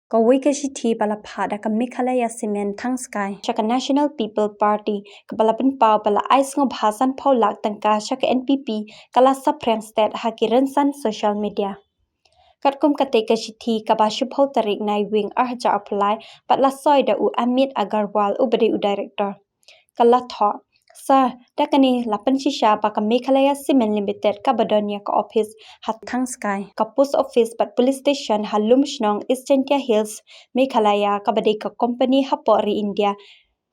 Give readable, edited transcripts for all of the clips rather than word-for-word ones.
Kawai ka Shithi bala phada ka Meghalaya Cement thang sky shaka National People Party ka bala penpau bala ais ngo bhasan phau lak tangka shaka NPP kala Saphriang state haki rensan social media. Katkum kate ka Shithi ka ba shubhau tarik nai wing arja apply patla soida u Amit Agarwal u bade u director. Kala tho Sir, dakani lapan shisha pa ka Meghalaya Cement Limited ka badonya ka office hat thang sky ka post office pat police station halum shnong Eastern Hills Meghalaya ka bade ka company hapori India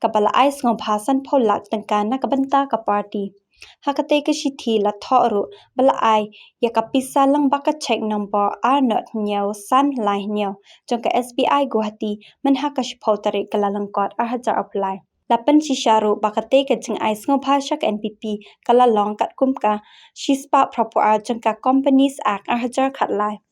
ka bala ais ngo bhasan phau lak tangka na ka banta ka party. Hakate ka Shithi la thoru bala ai ya ka pisa lang baka check number R0 nyaw san lai nyaw jong ka SBI Guwahati man haka shphau tarik kala langkot arja apply. Lapan shisharu bakate ka jeng ais ngo bhashak NPP kala long kat kumka shispa proper jeng ka companies act arja khatlai.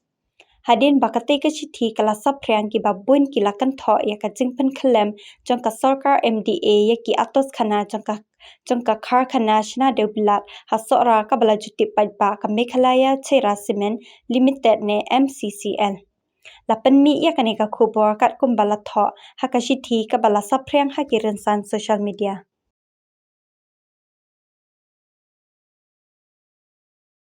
Hadin bakate ka Shithi kala Saphriang ki babun ki lakan tho ya ka jeng pen khalem jeng ka sarkar MDA ya ki atos khana jeng ka khar khana shna de bilat hasora ka bala juti pa ka Meghalaya Chera Cement Limited ne MCCL. Lapan mi ya kaneka khubor kat kumbala tho haka Shithi ka bala Saphriang haki rensan social media.